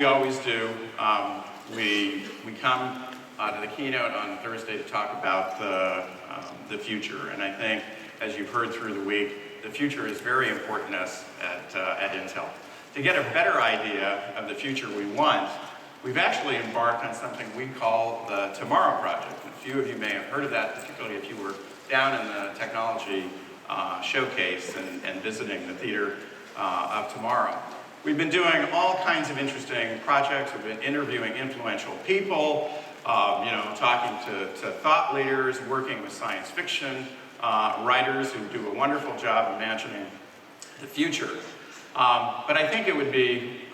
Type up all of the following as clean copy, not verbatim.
We always do. We come to the keynote on Thursday to talk about the future, and I think, as you've heard through the week, the future is very important to us at Intel. To get a better idea of the future we want, we've actually embarked on something we call the Tomorrow Project. A few of you may have heard of that, particularly if you were down in the technology showcase and visiting the Theater of Tomorrow. We've been doing all kinds of interesting projects. We've been interviewing influential people, talking to thought leaders, working with science fiction writers who do a wonderful job imagining the future. But I think it would be,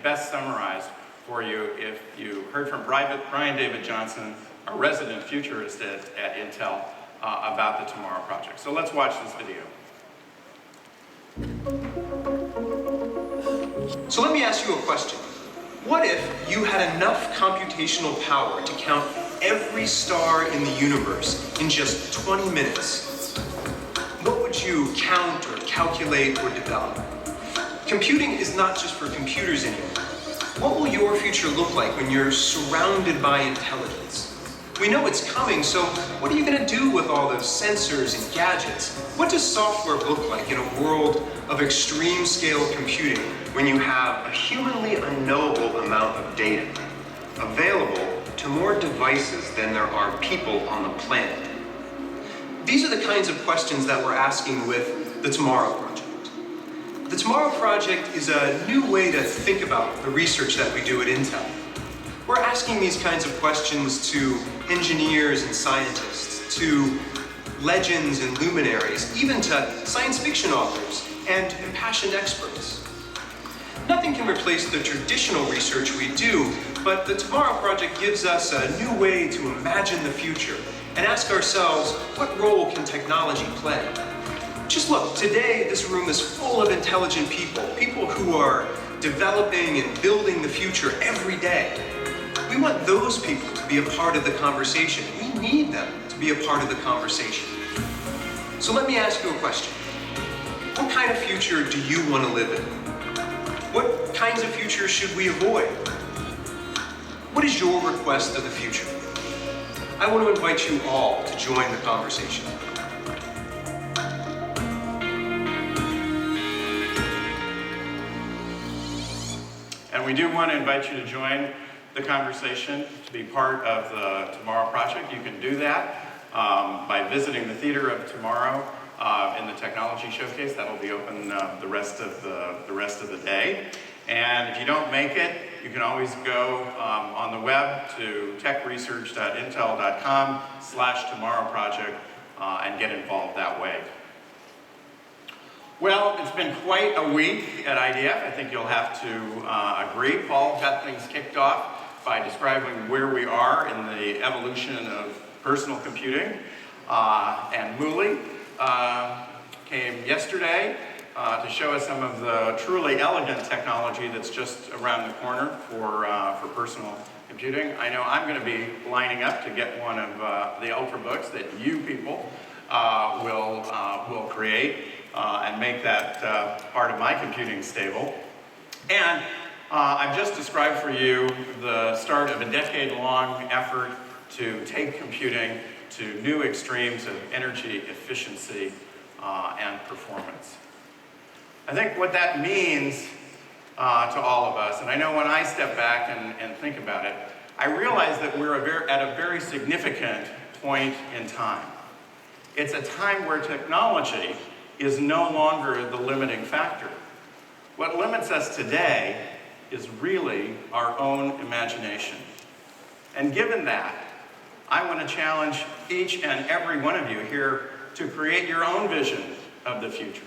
best summarized for you if you heard from Brian David Johnson, a resident futurist at Intel, about the Tomorrow Project. So let's watch this video. So let me ask you a question. What if you had enough computational power to count every star in the universe in just 20 minutes? What would you count or calculate or develop? Computing is not just for computers anymore. What will your future look like when you're surrounded by intelligence? We know it's coming, so what are you going to do with all those sensors and gadgets? What does software look like in a world of extreme scale computing when you have a humanly unknowable amount of data available to more devices than there are people on the planet? These are the kinds of questions that we're asking with the Tomorrow Project. The Tomorrow Project is a new way to think about the research that we do at Intel. We're asking these kinds of questions to engineers and scientists, to legends and luminaries, even to science fiction authors and impassioned experts. Nothing can replace the traditional research we do, but the Tomorrow Project gives us a new way to imagine the future and ask ourselves, what role can technology play? Just look, today this room is full of intelligent people, people who are developing and building the future every day. We want those people to be a part of the conversation. We need them to be a part of the conversation. So let me ask you a question. What kind of future do you want to live in? What kinds of future should we avoid? What is your request of the future? I want to invite you all to join the conversation. And we do want to invite you to join the conversation, to be part of the Tomorrow Project. You can do that by visiting the Theater of Tomorrow in the Technology Showcase. That'll be open the rest of the day. And if you don't make it, you can always go on the web to techresearch.intel.com/tomorrowproject and get involved that way. Well, it's been quite a week at IDF. I think you'll have to agree. Paul got things kicked off by describing where we are in the evolution of personal computing. And Muli came yesterday to show us some of the truly elegant technology that's just around the corner for personal computing. I know I'm going to be lining up to get one of the Ultrabooks that you people will create and make that part of my computing stable. And I've just described for you the start of a decade-long effort to take computing to new extremes of energy efficiency and performance. I think what that means to all of us, and I know when I step back and think about it, I realize that we're at a very significant point in time. It's a time where technology is no longer the limiting factor. What limits us today is really our own imagination. And given that, I want to challenge each and every one of you here to create your own vision of the future.